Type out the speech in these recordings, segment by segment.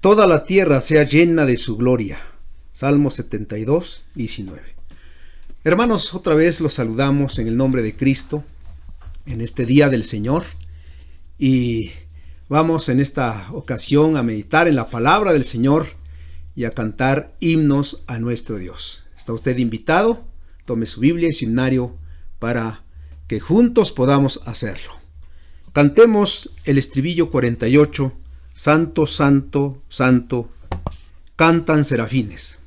toda la tierra sea llena de su gloria. Salmo 72, 19. Hermanos, otra vez los saludamos en el nombre de Cristo, en este día del Señor, y vamos en esta ocasión a meditar en la palabra del Señor y a cantar himnos a nuestro Dios. ¿Está usted invitado? Tome su Biblia y su himnario para que juntos podamos hacerlo. Cantemos el estribillo 48, Santo, Santo, Santo, cantan serafines.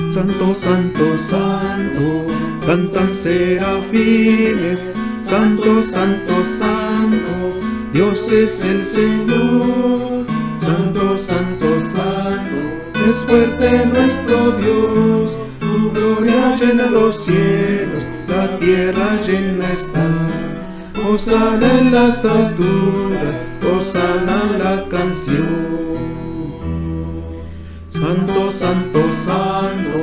Santo, Santo, Santo, cantan serafines. Santo, Santo, Santo, Dios es el Señor. Santo, Santo, Santo, es fuerte nuestro Dios. Tu gloria llena los cielos, la tierra llena está. Hosana en las alturas, hosana la canción. Santo, Santo, Santo,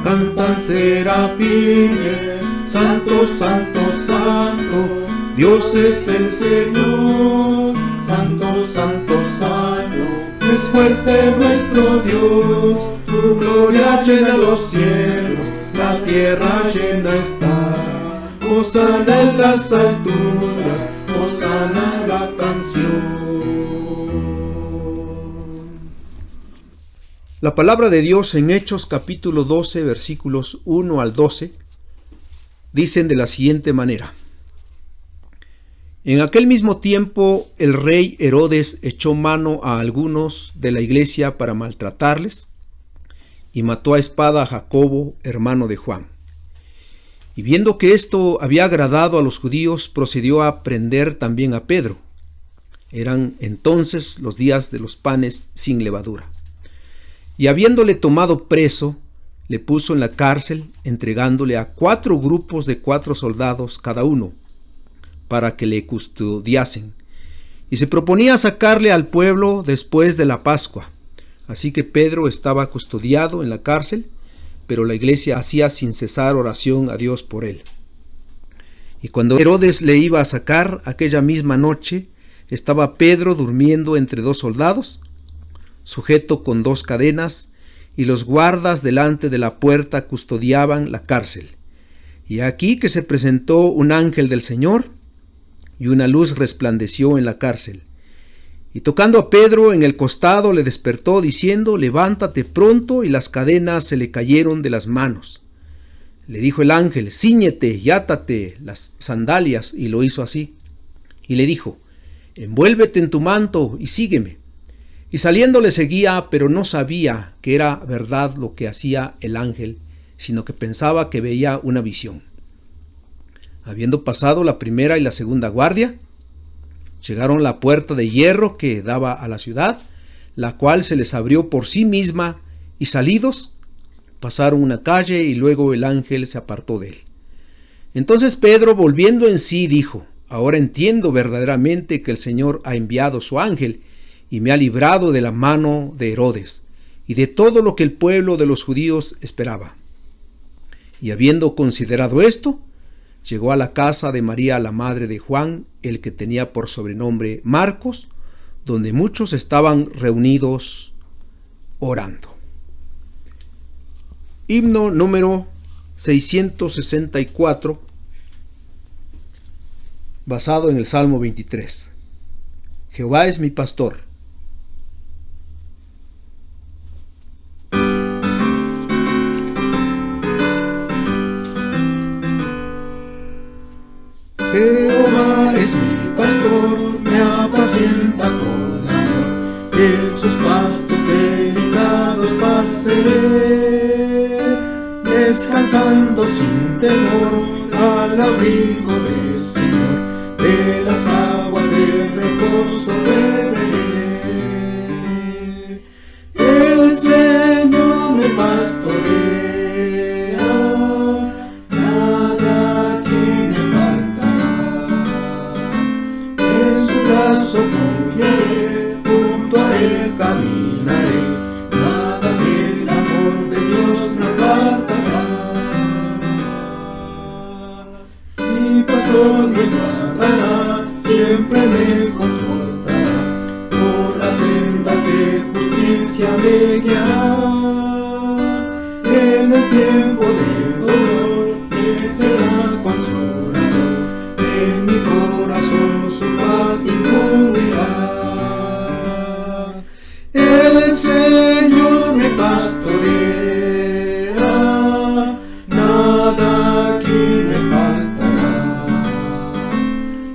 cantan serafines. Santo, Santo, Santo, Dios es el Señor. Santo, Santo, Santo, es fuerte nuestro Dios. Tu gloria llena los cielos, la tierra llena está. Hosana en las alturas, hosana la canción. La palabra de Dios en Hechos capítulo 12, versículos 1 al 12, dicen de la siguiente manera: En aquel mismo tiempo el rey Herodes echó mano a algunos de la iglesia para maltratarles y mató a espada a Jacobo, hermano de Juan. Y viendo que esto había agradado a los judíos, procedió a prender también a Pedro. Eran entonces los días de los panes sin levadura. Y habiéndole tomado preso, le puso en la cárcel, entregándole a 4 grupos de 4 soldados cada uno, para que le custodiasen. Y se proponía sacarle al pueblo después de la Pascua. Así que Pedro estaba custodiado en la cárcel, pero la iglesia hacía sin cesar oración a Dios por él. Y cuando Herodes le iba a sacar, aquella misma noche, estaba Pedro durmiendo entre 2 soldados, sujeto con 2 cadenas, y los guardas delante de la puerta custodiaban la cárcel. Y aquí que se presentó un ángel del Señor, y una luz resplandeció en la cárcel. Y tocando a Pedro en el costado le despertó, diciendo: levántate pronto, y las cadenas se le cayeron de las manos. Le dijo el ángel: cíñete y átate las sandalias, y lo hizo así. Y le dijo: envuélvete en tu manto y sígueme. Y saliendo le seguía, pero no sabía que era verdad lo que hacía el ángel, sino que pensaba que veía una visión. Habiendo pasado la primera y la segunda guardia, llegaron a la puerta de hierro que daba a la ciudad, la cual se les abrió por sí misma, y salidos, pasaron una calle, y luego el ángel se apartó de él. Entonces Pedro, volviendo en sí, dijo: ahora entiendo verdaderamente que el Señor ha enviado su ángel, y me ha librado de la mano de Herodes, y de todo lo que el pueblo de los judíos esperaba. Y habiendo considerado esto, llegó a la casa de María, la madre de Juan, el que tenía por sobrenombre Marcos, donde muchos estaban reunidos orando. Himno número 664, basado en el Salmo 23. Jehová es mi pastor. Jehová es mi pastor, me apacienta con amor, en sus pastos delicados pasaré, descansando sin temor al abrigo del Señor, de las aguas de reposo beberé. El Señor me pastorea, confiaré, junto a él caminaré, nada del amor de Dios me apartará. Señor me guardará, siempre me confortará, por las sendas de justicia me guiará. En el tiempo de dolor me será consolador, en mi corazón su paz infundirá. El Señor me pastorea, nada aquí me faltará.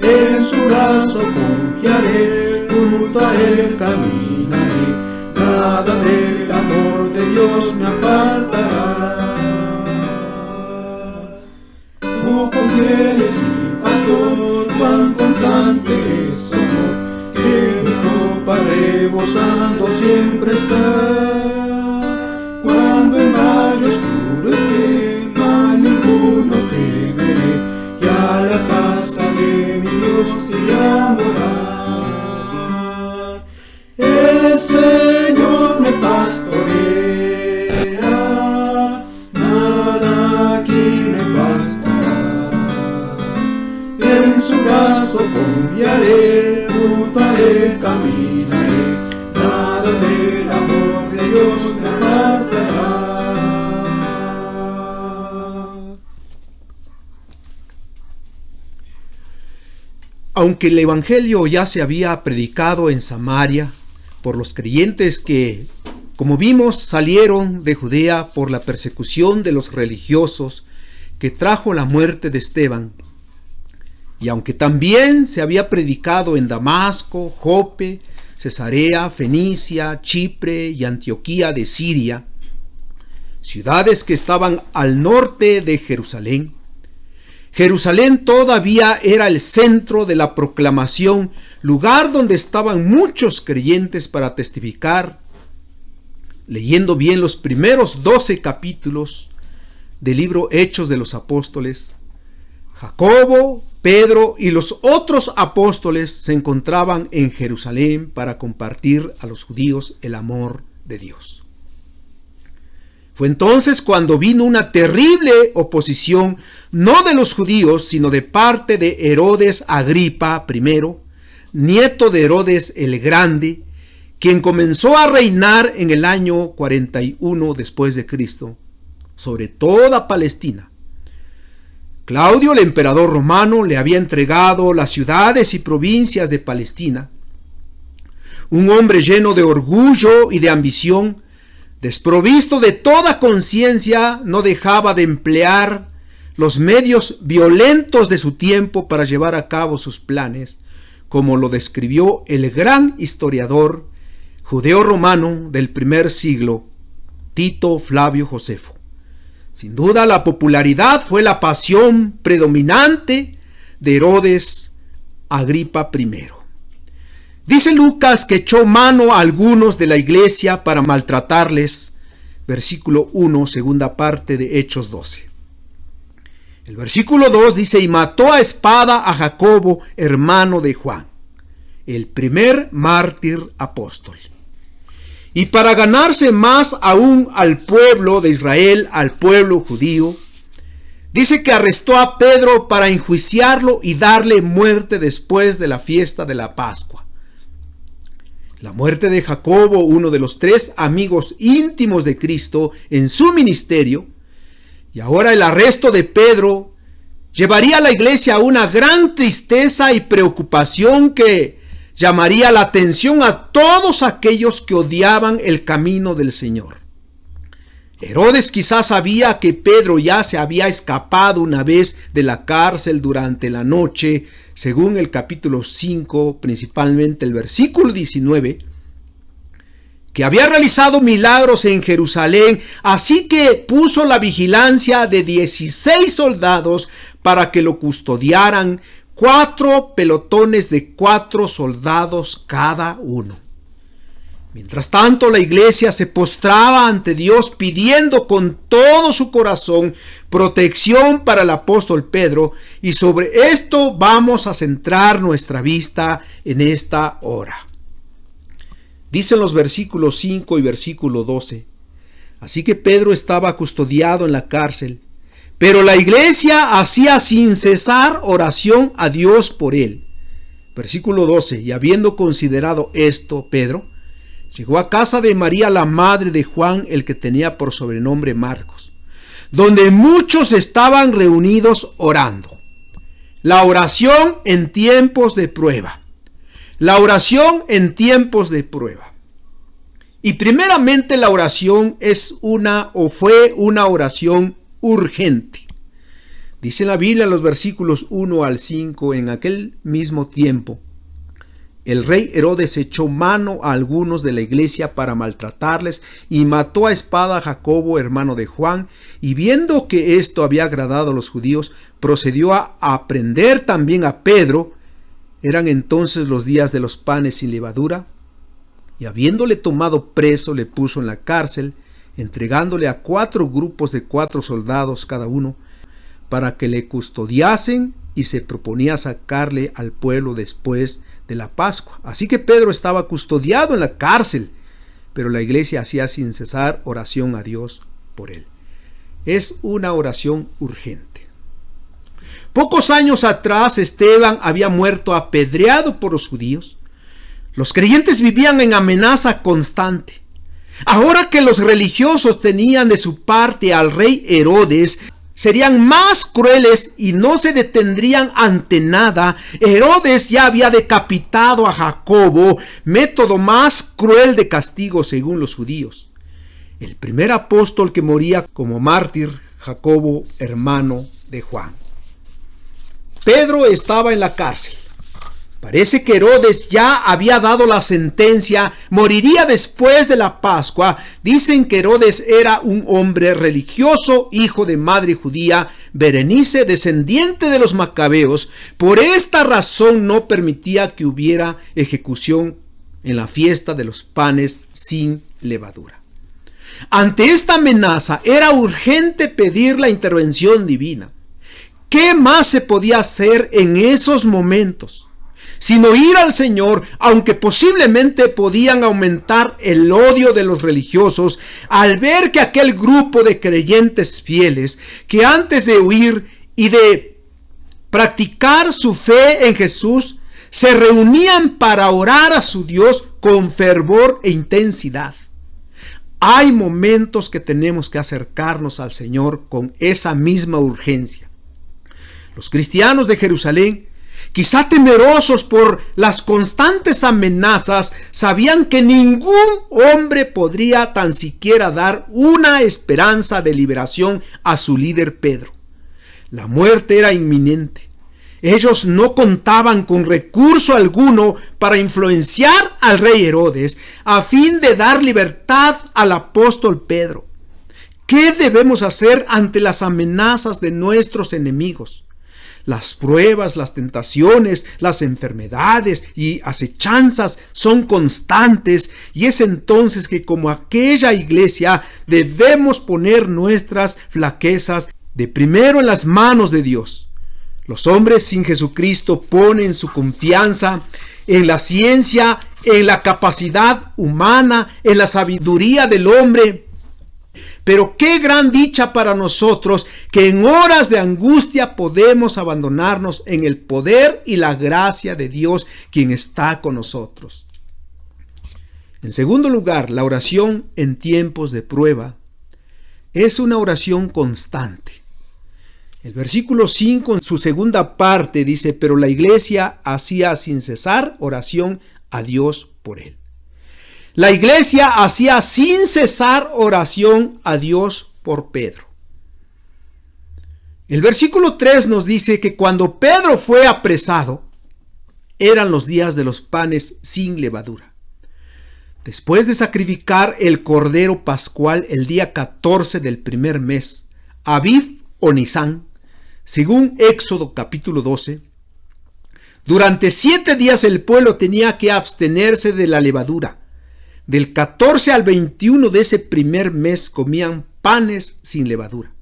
En su brazo confiaré, junto a él caminaré, nada del amor de Dios me apartará. Oh, con él es mi pastor, cuán constante es su amor, que mi copa rebosando siempre está. Cuando en valle oscuro esté, mal ninguno temeré, y a la casa de mi Dios iré a morar. El Señor me pastorea, nada aquí me faltará. En su brazo confiaré, junto a él caminaré, nada del amor de Dios me apartará. Aunque el Evangelio ya se había predicado en Samaria por los creyentes que, como vimos, salieron de Judea por la persecución de los religiosos que trajo la muerte de Esteban, y aunque también se había predicado en Damasco, Jope, Cesarea, Fenicia, Chipre y Antioquía de Siria, ciudades que estaban al norte de Jerusalén, Jerusalén todavía era el centro de la proclamación, lugar donde estaban muchos creyentes para testificar. Leyendo bien los primeros 12 capítulos del libro Hechos de los Apóstoles, Jacobo, Pedro y los otros apóstoles se encontraban en Jerusalén para compartir a los judíos el amor de Dios. Fue entonces cuando vino una terrible oposición, no de los judíos, sino de parte de Herodes Agripa I, nieto de Herodes el Grande, quien comenzó a reinar en el año 41 después de Cristo sobre toda Palestina. Claudio, el emperador romano, le había entregado las ciudades y provincias de Palestina. Un hombre lleno de orgullo y de ambición, desprovisto de toda conciencia, no dejaba de emplear los medios violentos de su tiempo para llevar a cabo sus planes, como lo describió el gran historiador judeo-romano del primer siglo, Tito Flavio Josefo. Sin duda, la popularidad fue la pasión predominante de Herodes Agripa I. Dice Lucas que echó mano a algunos de la iglesia para maltratarles. Versículo 1, segunda parte de Hechos 12. El versículo 2 dice: y mató a espada a Jacobo, hermano de Juan, el primer mártir apóstol. Y para ganarse más aún al pueblo de Israel, al pueblo judío, dice que arrestó a Pedro para enjuiciarlo y darle muerte después de la fiesta de la Pascua. La muerte de Jacobo, uno de los 3 amigos íntimos de Cristo en su ministerio, y ahora el arresto de Pedro, llevaría a la iglesia a una gran tristeza y preocupación que llamaría la atención a todos aquellos que odiaban el camino del Señor. Herodes quizás sabía que Pedro ya se había escapado una vez de la cárcel durante la noche, según el capítulo 5, principalmente el versículo 19, que había realizado milagros en Jerusalén, así que puso la vigilancia de 16 soldados para que lo custodiaran, 4 pelotones de 4 soldados cada uno. Mientras tanto, la iglesia se postraba ante Dios pidiendo con todo su corazón protección para el apóstol Pedro, y sobre esto vamos a centrar nuestra vista en esta hora. Dicen los versículos 5 y versículo 12: así que Pedro estaba custodiado en la cárcel, pero la iglesia hacía sin cesar oración a Dios por él. Versículo 12, y habiendo considerado esto, Pedro llegó a casa de María, la madre de Juan, el que tenía por sobrenombre Marcos, donde muchos estaban reunidos orando. La oración en tiempos de prueba. La oración en tiempos de prueba. Y primeramente la oración fue una oración urgente. Dice la Biblia en los versículos 1 al 5, en aquel mismo tiempo, el rey Herodes echó mano a algunos de la iglesia para maltratarles y mató a espada a Jacobo, hermano de Juan, y viendo que esto había agradado a los judíos, procedió a prender también a Pedro. Eran entonces los días de los panes sin levadura, y habiéndole tomado preso, le puso en la cárcel, entregándole a 4 grupos de 4 soldados cada uno, para que le custodiasen, y se proponía sacarle al pueblo después de la Pascua. Así que Pedro estaba custodiado en la cárcel, pero la iglesia hacía sin cesar oración a Dios por él. Es una oración urgente. Pocos años atrás Esteban había muerto apedreado por los judíos. Los creyentes vivían en amenaza constante. Ahora que los religiosos tenían de su parte al rey Herodes, serían más crueles y no se detendrían ante nada. Herodes ya había decapitado a Jacobo, método más cruel de castigo según los judíos. El primer apóstol que moría como mártir, Jacobo, hermano de Juan. Pedro estaba en la cárcel. Parece que Herodes ya había dado la sentencia, moriría después de la Pascua. Dicen que Herodes era un hombre religioso, hijo de madre judía, Berenice, descendiente de los macabeos. Por esta razón no permitía que hubiera ejecución en la fiesta de los panes sin levadura. Ante esta amenaza era urgente pedir la intervención divina. ¿Qué más se podía hacer en esos momentos sino ir al Señor, aunque posiblemente podían aumentar el odio de los religiosos al ver que aquel grupo de creyentes fieles, que antes de huir y de practicar su fe en Jesús, se reunían para orar a su Dios con fervor e intensidad? Hay momentos que tenemos que acercarnos al Señor con esa misma urgencia. Los cristianos de Jerusalén, quizá temerosos por las constantes amenazas, sabían que ningún hombre podría tan siquiera dar una esperanza de liberación a su líder Pedro. La muerte era inminente. Ellos no contaban con recurso alguno para influenciar al rey Herodes a fin de dar libertad al apóstol Pedro. ¿Qué debemos hacer ante las amenazas de nuestros enemigos? Las pruebas, las tentaciones, las enfermedades y acechanzas son constantes, y es entonces que, como aquella iglesia, debemos poner nuestras flaquezas de primero en las manos de Dios. Los hombres sin Jesucristo ponen su confianza en la ciencia, en la capacidad humana, en la sabiduría del hombre. Pero qué gran dicha para nosotros que en horas de angustia podemos abandonarnos en el poder y la gracia de Dios, quien está con nosotros. En segundo lugar, la oración en tiempos de prueba es una oración constante. El versículo 5 en su segunda parte dice: pero la iglesia hacía sin cesar oración a Dios por él. La iglesia hacía sin cesar oración a Dios por Pedro. El versículo 3 nos dice que cuando Pedro fue apresado, eran los días de los panes sin levadura. Después de sacrificar el cordero pascual el día 14 del primer mes, Aviv o Nisán, según Éxodo capítulo 12, durante 7 días el pueblo tenía que abstenerse de la levadura. Del 14 al 21 de ese primer mes comían panes sin levadura.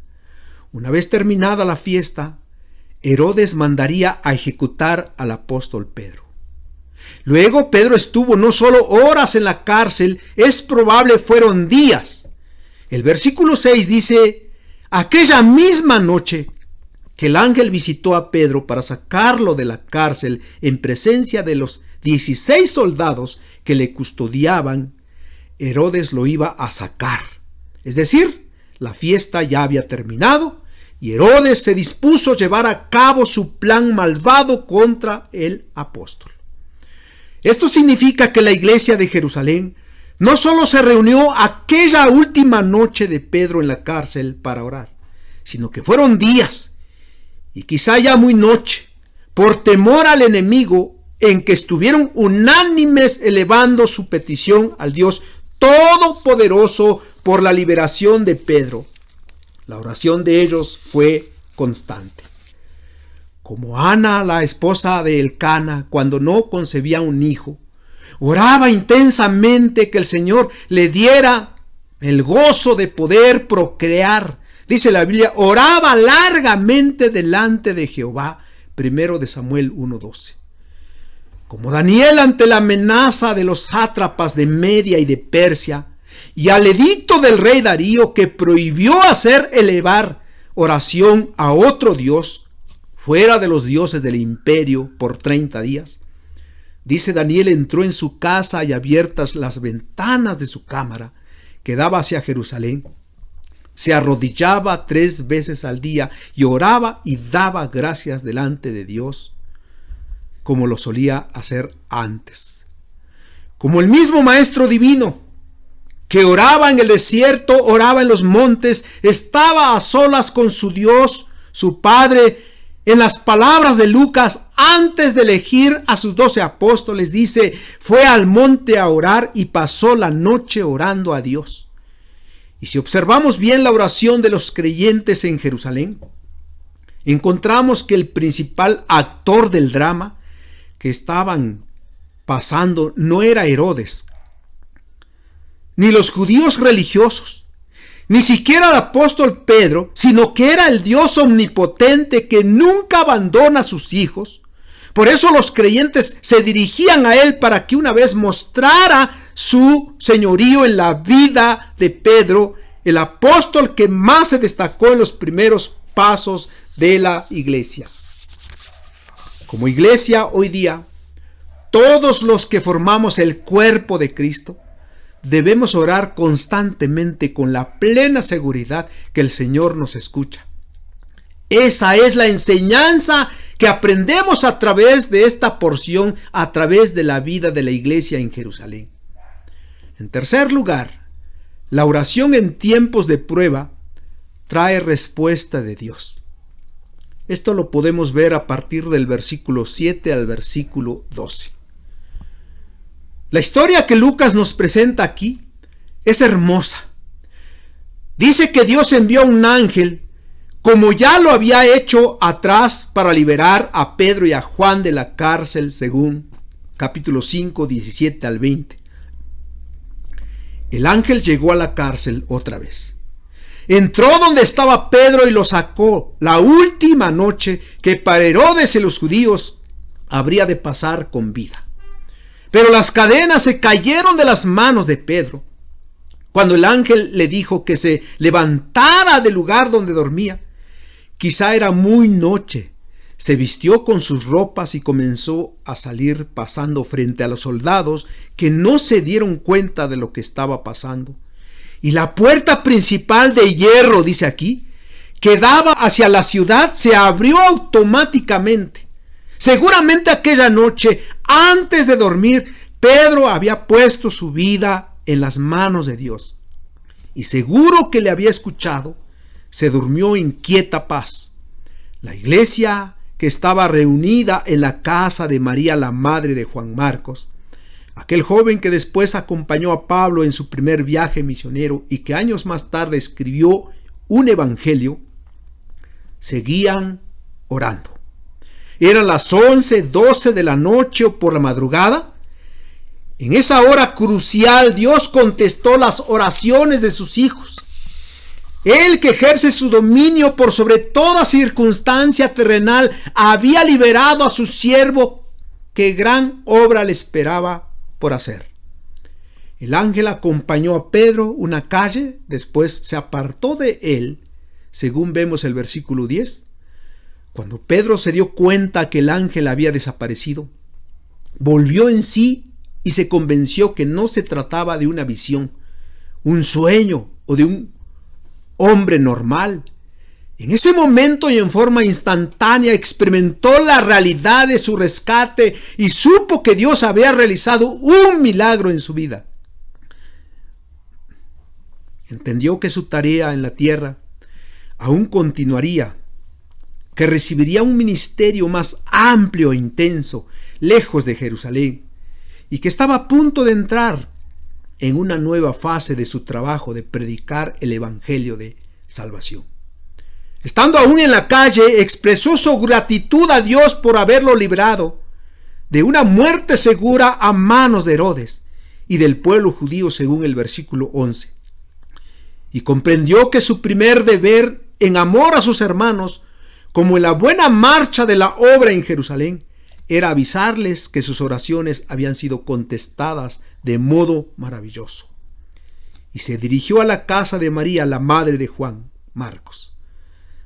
Una vez terminada la fiesta, Herodes mandaría a ejecutar al apóstol Pedro. Luego Pedro estuvo no solo horas en la cárcel, es probable fueron días. El versículo 6 dice: aquella misma noche que el ángel visitó a Pedro para sacarlo de la cárcel en presencia de los 16 soldados que le custodiaban, Herodes lo iba a sacar. Es decir, la fiesta ya había terminado y Herodes se dispuso a llevar a cabo su plan malvado contra el apóstol. Esto significa que la iglesia de Jerusalén no solo se reunió aquella última noche de Pedro en la cárcel para orar, sino que fueron días y quizá ya muy noche, por temor al enemigo, en que estuvieron unánimes elevando su petición al Dios Todopoderoso por la liberación de Pedro. La oración de ellos fue constante. Como Ana, la esposa de Elcana, cuando no concebía un hijo, oraba intensamente que el Señor le diera el gozo de poder procrear. Dice la Biblia, oraba largamente delante de Jehová. 1 Samuel 1:12. Como Daniel ante la amenaza de los sátrapas de Media y de Persia, y al edicto del rey Darío que prohibió hacer elevar oración a otro Dios, fuera de los dioses del imperio, por 30 días. Dice, Daniel entró en su casa y abiertas las ventanas de su cámara, que daba hacia Jerusalén, se arrodillaba 3 veces al día y oraba y daba gracias delante de Dios, como lo solía hacer antes. Como el mismo Maestro Divino, que oraba en el desierto, oraba en los montes, estaba a solas con su Dios, su Padre. En las palabras de Lucas, antes de elegir a sus 12 apóstoles, dice, fue al monte a orar y pasó la noche orando a Dios. Y si observamos bien la oración de los creyentes en Jerusalén, encontramos que el principal actor del drama que estaban pasando no era Herodes, ni los judíos religiosos, ni siquiera el apóstol Pedro, sino que era el Dios omnipotente que nunca abandona a sus hijos. Por eso los creyentes se dirigían a él para que una vez mostrara su señorío en la vida de Pedro, el apóstol que más se destacó en los primeros pasos de la iglesia. Como iglesia hoy día, todos los que formamos el cuerpo de Cristo, debemos orar constantemente con la plena seguridad que el Señor nos escucha. Esa es la enseñanza que aprendemos a través de esta porción, a través de la vida de la iglesia en Jerusalén. En tercer lugar, la oración en tiempos de prueba trae respuesta de Dios. Esto lo podemos ver a partir del versículo 7 al versículo 12. La historia que Lucas nos presenta aquí es hermosa. Dice que Dios envió un ángel, como ya lo había hecho atrás, para liberar a Pedro y a Juan de la cárcel, según capítulo 5, 17 al 20. El ángel llegó a la cárcel otra vez. Entró donde estaba Pedro y lo sacó la última noche que para Herodes y los judíos habría de pasar con vida. Pero las cadenas se cayeron de las manos de Pedro. Cuando el ángel le dijo que se levantara del lugar donde dormía, quizá era muy noche, se vistió con sus ropas y comenzó a salir pasando frente a los soldados que no se dieron cuenta de lo que estaba pasando. Y la puerta principal de hierro, dice aquí, que daba hacia la ciudad, se abrió automáticamente. Seguramente aquella noche, antes de dormir, Pedro había puesto su vida en las manos de Dios. Y seguro que le había escuchado, se durmió en quieta paz. La iglesia que estaba reunida en la casa de María, la madre de Juan Marcos, aquel joven que después acompañó a Pablo en su primer viaje misionero y que años más tarde escribió un evangelio, seguían orando. Eran las 11, 12 de la noche o por la madrugada. En esa hora crucial, Dios contestó las oraciones de sus hijos. Él, que ejerce su dominio por sobre toda circunstancia terrenal, había liberado a su siervo, que gran obra le esperaba por hacer. El ángel acompañó a Pedro una calle, después se apartó de él, según vemos el versículo 10. Cuando Pedro se dio cuenta que el ángel había desaparecido, volvió en sí y se convenció que no se trataba de una visión, un sueño o de un hombre normal. En ese momento y en forma instantánea experimentó la realidad de su rescate y supo que Dios había realizado un milagro en su vida. Entendió que su tarea en la tierra aún continuaría, que recibiría un ministerio más amplio e intenso, lejos de Jerusalén, y que estaba a punto de entrar en una nueva fase de su trabajo de predicar el evangelio de salvación. Estando aún en la calle, expresó su gratitud a Dios por haberlo librado de una muerte segura a manos de Herodes y del pueblo judío, según el versículo 11. Y comprendió que su primer deber en amor a sus hermanos, como en la buena marcha de la obra en Jerusalén, era avisarles que sus oraciones habían sido contestadas de modo maravilloso. Y se dirigió a la casa de María, la madre de Juan, Marcos.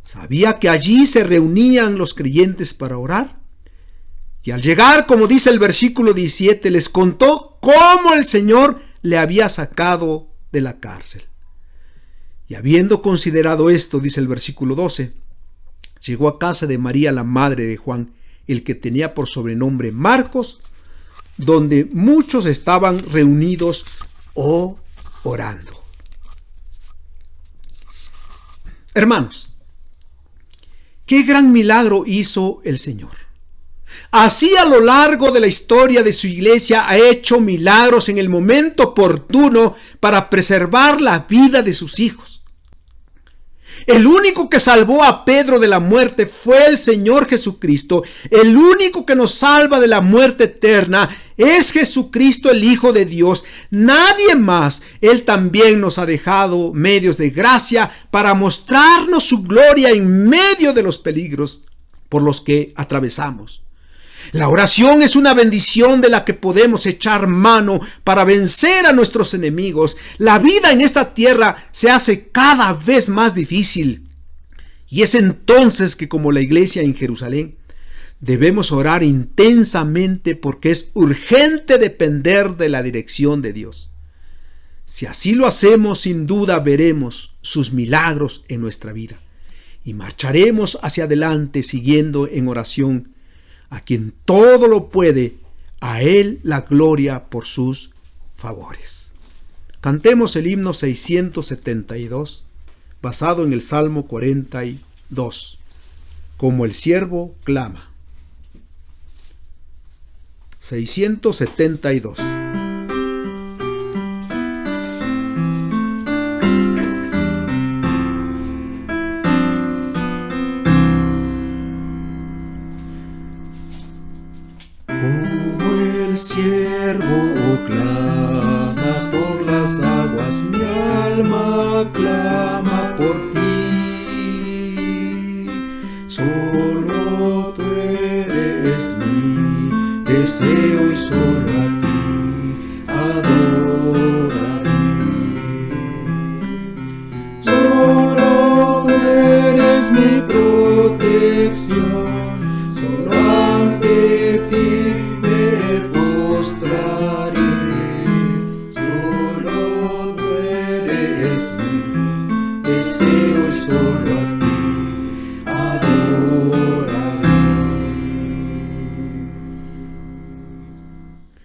Sabía que allí se reunían los creyentes para orar. Y al llegar, como dice el versículo 17, les contó cómo el Señor le había sacado de la cárcel. Y habiendo considerado esto, dice el versículo 12, llegó a casa de María, la madre de Juan, el que tenía por sobrenombre Marcos, donde muchos estaban reunidos o orando. Hermanos, qué gran milagro hizo el Señor. Así a lo largo de la historia de su iglesia ha hecho milagros en el momento oportuno para preservar la vida de sus hijos. El único que salvó a Pedro de la muerte fue el Señor Jesucristo. El único que nos salva de la muerte eterna es Jesucristo, el Hijo de Dios. Nadie más. Él también nos ha dejado medios de gracia para mostrarnos su gloria en medio de los peligros por los que atravesamos. La oración es una bendición de la que podemos echar mano para vencer a nuestros enemigos. La vida en esta tierra se hace cada vez más difícil. Y es entonces que, como la iglesia en Jerusalén, debemos orar intensamente porque es urgente depender de la dirección de Dios. Si así lo hacemos, sin duda veremos sus milagros en nuestra vida y marcharemos hacia adelante siguiendo en oración a quien todo lo puede, a Él la gloria por sus favores. Cantemos el himno 672, basado en el Salmo 42, como el siervo clama. 672. El siervo clama por las aguas, mi alma clama por ti. Solo tú eres mi deseo y solo a ti adoraré. Solo tú eres mi protección, solo ante ti postraré, solo tú eres mi deseo y solo a ti adoraré.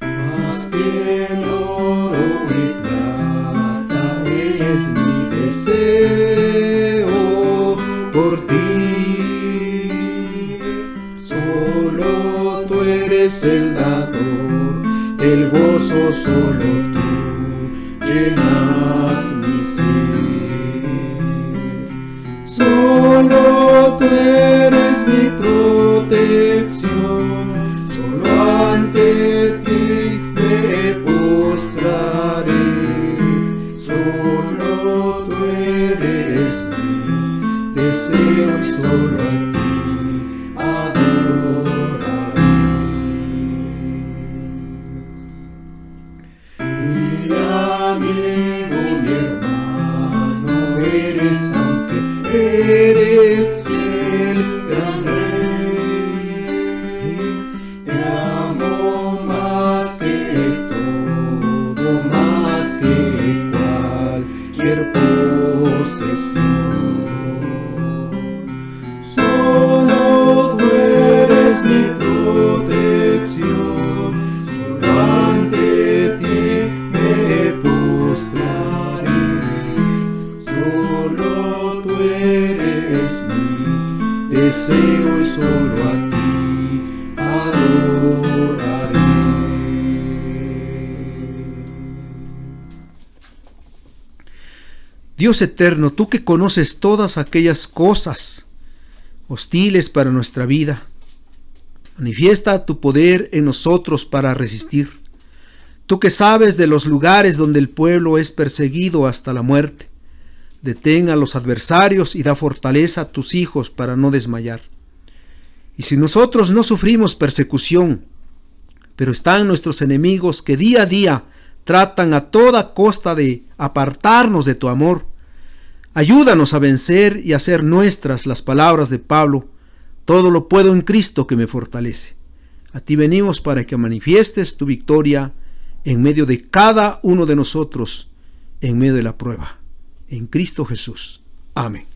Más que el oro y plata es mi deseo por ti. Solo tú eres el dador del gozo, solo tú llenas mi ser. Solo tú eres mi protección, solo ante ti me postraré. Solo tú eres mi deseo y solo a ti adoraré. Mi amigo, mi hermano eres, aunque deseo y solo a ti adoraré. Dios eterno, tú que conoces todas aquellas cosas hostiles para nuestra vida, manifiesta tu poder en nosotros para resistir. Tú que sabes de los lugares donde el pueblo es perseguido hasta la muerte, detén a los adversarios y da fortaleza a tus hijos para no desmayar. Y si nosotros no sufrimos persecución, pero están nuestros enemigos que día a día tratan a toda costa de apartarnos de tu amor, ayúdanos a vencer y hacer nuestras las palabras de Pablo: todo lo puedo en Cristo que me fortalece. A ti venimos para que manifiestes tu victoria en medio de cada uno de nosotros, en medio de la prueba. En Cristo Jesús. Amén.